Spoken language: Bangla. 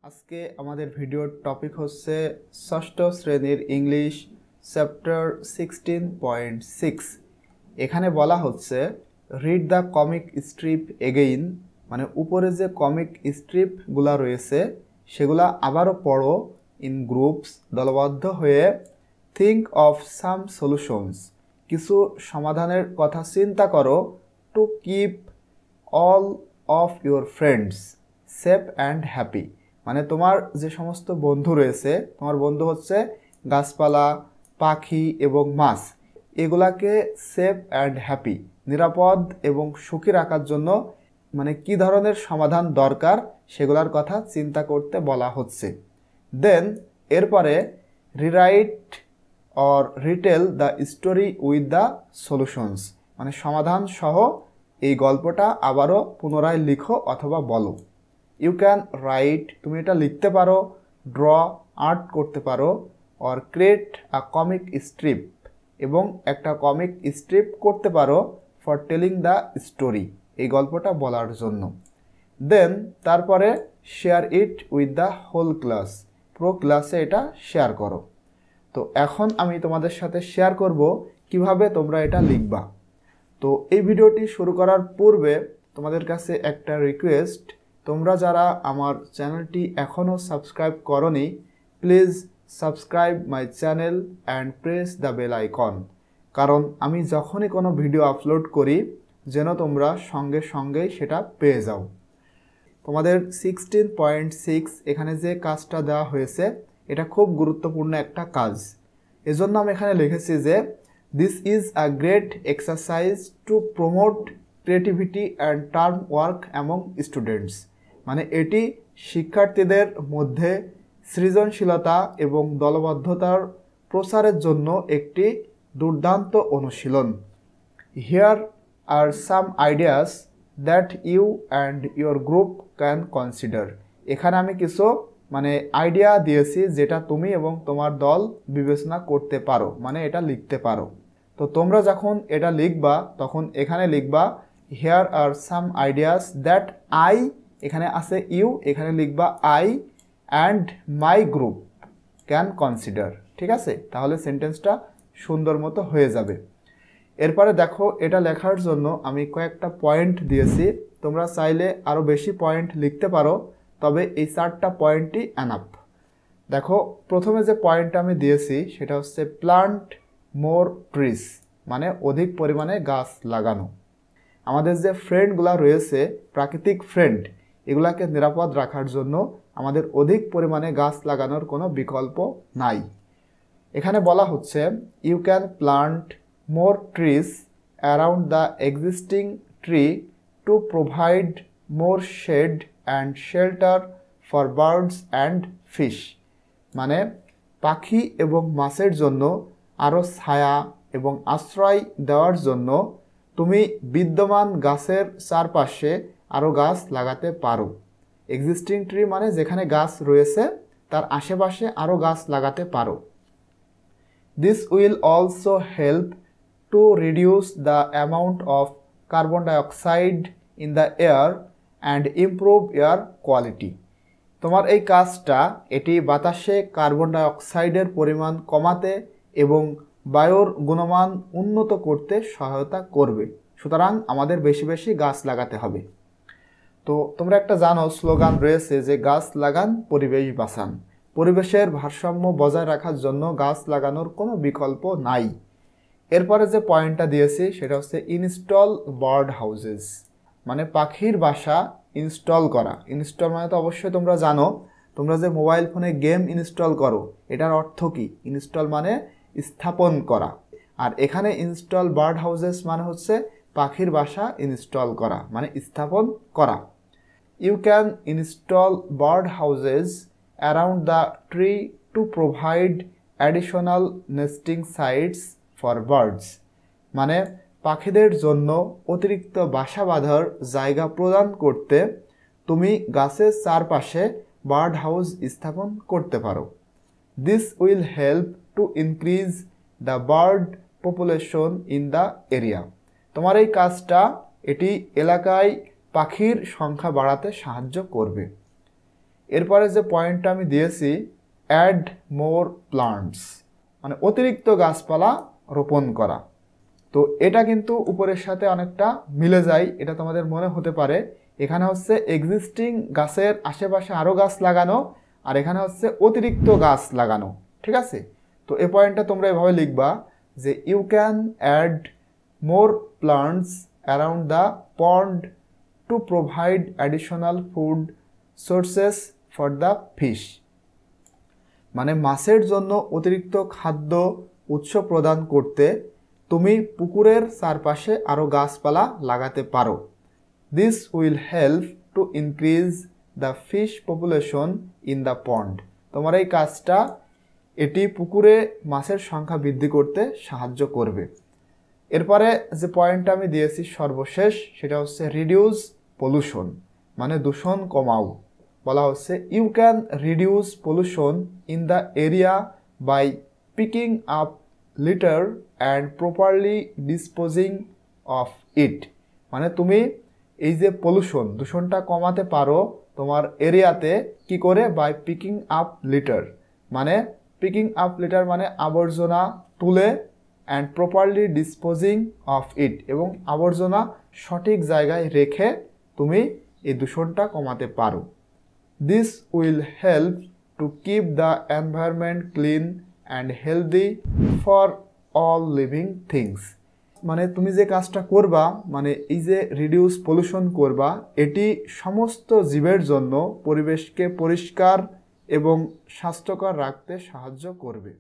আজকে আমাদের ভিডিওর টপিক হচ্ছে ষষ্ঠ শ্রেণীর ইংলিশ চ্যাপ্টার 16.6। এখানে বলা হচ্ছে read the comic strip again, মানে উপরে যে কমিক স্ট্রিপগুলা রয়েছে সেগুলা আবারও পড়ো ইন গ্রুপস, দলবদ্ধ হয়ে। থিঙ্ক অফ সাম সলিউশনস, কিছু সমাধানের কথা চিন্তা করো। To keep all of your friends safe and happy, মানে তোমার যে সমস্ত বন্ধু রয়েছে, তোমার বন্ধু হচ্ছে গাছপালা, পাখি এবং মাছ, এগুলাকে সেফ অ্যান্ড হ্যাপি, নিরাপদ এবং সুখী রাখার জন্য মানে কি ধরনের সমাধান দরকার সেগুলোর কথা চিন্তা করতে বলা হচ্ছে। দেন এরপরে rewrite or retail the story with the solutions, মানে সমাধান সহ এই গল্পটা আবারও পুনরায় লিখো অথবা বলো। ইউ ক্যান রাইট, তুমি এটা লিখতে পারো, ড্র আর্ট করতে পারো, or create a comic strip, এবং একটা কমিক স্ট্রিপ করতে পারো ফর টেলিং দ্য স্টোরি, এই গল্পটা বলার জন্য। দেন তারপরে share it with the whole class, পুরো ক্লাসে এটা শেয়ার করো। তো এখন আমি তোমাদের সাথে শেয়ার করব কিভাবে তোমরা এটা লিখবা। তো এই ভিডিওটি শুরু করার পূর্বে তোমাদের কাছে একটা রিকোয়েস্ট, তোমরা যারা আমার চ্যানেলটি এখনও সাবস্ক্রাইব করোনি, please subscribe my channel and press the bell icon, কারণ আমি যখনই কোনো ভিডিও আপলোড করি যেন তোমরা সঙ্গে সঙ্গেই সেটা পেয়ে যাও। তোমাদের 16.6 এখানে যে কাজটা দেওয়া হয়েছে এটা খুব গুরুত্বপূর্ণ একটা কাজ। এজন্য আমি এখানে লিখেছি যে this is a great exercise to promote creativity and term work among students, মানে এটি শিক্ষার্থীদের মধ্যে সৃজনশীলতা এবং দলবদ্ধতার প্রসারের জন্য একটি দুর্দান্ত অনুশীলন। Here are some ideas that you and your group can consider, এখানে আমি কিছু মানে আইডিয়া দিয়েছি যেটা তুমি এবং তোমার দল বিবেচনা করতে পারো, মানে এটা লিখতে পারো। তো তোমরা যখন এটা লিখবা তখন এখানে লিখবা here are some ideas that I, এখানে আছে ইউ, এখানে লিখবা I and my group can consider. ঠিক আছে, তাহলে সেন্টেন্সটা সুন্দর মতো হয়ে যাবে। এরপরে দেখো এটা লেখার জন্য আমি কয়েকটা পয়েন্ট দিয়েছি, তোমরা চাইলে আরও বেশি পয়েন্ট লিখতে পারো, তবে এই 4টা পয়েন্টই এনাফ। দেখো প্রথমে যে পয়েন্টটা আমি দিয়েছি সেটা হচ্ছে প্লান্ট মোর ট্রিজ, মানে অধিক পরিমাণে গাছ লাগানো। আমাদের যে ফ্রেন্ডগুলো রয়েছে, প্রাকৃতিক ফ্রেন্ড, এগুলাকে নিরাপদ রাখার জন্য আমাদের অধিক পরিমাণে গাছ লাগানোর কোনো বিকল্প নাই। এখানে বলা হচ্ছে you can plant more trees around the existing tree to provide more shade and shelter for birds and fish, মানে পাখি এবং মাছের জন্য আরও ছায়া এবং আশ্রয় দেওয়ার জন্য তুমি বিদ্যমান গাছের চারপাশে আরও গাছ লাগাতে পারো। এক্সিস্টিং ট্রি মানে যেখানে গাছ রয়েছে তার আশেপাশে আরও গাছ লাগাতে পারো। This will also help to reduce the amount of carbon dioxide in the air and improve air quality, তোমার এই কাজটা এটি বাতাসে কার্বন ডাইঅক্সাইডের পরিমাণ কমাতে এবং বায়ুর গুণমান উন্নত করতে সহায়তা করবে। সুতরাং আমাদের বেশি বেশি গাছ লাগাতে হবে। তো তোমরা একটা জানো স্লোগান রয়েছে যে গাছ লাগান পরিবেশ বাঁচান, পরিবেশের ভারসাম্য বজায় রাখার জন্য গাছ লাগানোর কোনো বিকল্প নাই। এরপরে যে পয়েন্টটা দিয়েছি সেটা হচ্ছে ইনস্টল বার্ড হাউসেস, মানে পাখির বাসা ইনস্টল করা। ইনস্টল মানে তো অবশ্যই তোমরা জানো, তোমরা যে মোবাইল ফোনে গেম ইনস্টল করো এটার অর্থ কি? ইনস্টল মানে স্থাপন করা, আর এখানে ইনস্টল বার্ড হাউসেস মানে হচ্ছে পাখির বাসা ইনস্টল করা, মানে স্থাপন করা। You can install bird houses around the tree to provide additional nesting sites for birds, মানে পাখিদের জন্য অতিরিক্ত বাসা বাঁধার জায়গা প্রদান করতে তুমি গাছের চারপাশে বার্ড হাউস স্থাপন করতে পারো। This will help to increase the bird population in the area, তোমার এই কাজটা এটি এলাকায় পাখির সংখ্যা বাড়াতে সাহায্য করবে। এরপরে যে পয়েন্টটা আমি দিয়েছি অ্যাড মোর প্লান্টস, মানে অতিরিক্ত গাছপালা রোপণ করা। তো এটা কিন্তু উপরের সাথে অনেকটা মিলে যায়, এটা তোমাদের মনে হতে পারে। এখানে হচ্ছে এক্সিস্টিং গাছের আশেপাশে আরও গাছ লাগানো, আর এখানে হচ্ছে অতিরিক্ত গাছ লাগানো, ঠিক আছে? তো এই পয়েন্টটা তোমরা এভাবে লিখবা যে you can add more plants around the pond to provide additional food sources for the fish. মানে মাছের জন্য অতিরিক্ত খাদ্য উৎস প্রদান করতে তুমি পুকুরের চারপাশে আরও গাছপালা লাগাতে পারো। This will help to increase the fish population in the pond. তোমার এই কাজটা এটি পুকুরে মাছের সংখ্যা বৃদ্ধি করতে সাহায্য করবে। এরপরে যে পয়েন্টটা আমি দিয়েছি সর্বশেষ, সেটা হচ্ছে রিডিউস পলিউশন, মানে দূষণ কমাও। বলা হচ্ছে you can reduce pollution in the area by picking up litter and properly disposing of it. মানে তুমি এই যে পলিউশন, দূষণটা কমাতে পারো তোমার এরিয়াতে কি করে? বাই পিকিং আপ লিটার, মানে পিকিং আপ লিটার মানে আবর্জনা তুলে, অ্যান্ড প্রপারলি ডিসপোজিং অফ ইট, এবং আবর্জনা সঠিক জায়গায় রেখে তুমি এই দূষণটা কমাতে পারো। This will help to keep the environment clean and healthy for all living things. মানে তুমি যে কাজটা করবা, মানে এই যে রিডিউস পলিউশন করবা, এটি সমস্ত জীবের জন্য পরিবেশকে পরিষ্কার এবং স্বাস্থ্যকর রাখতে সাহায্য করবে।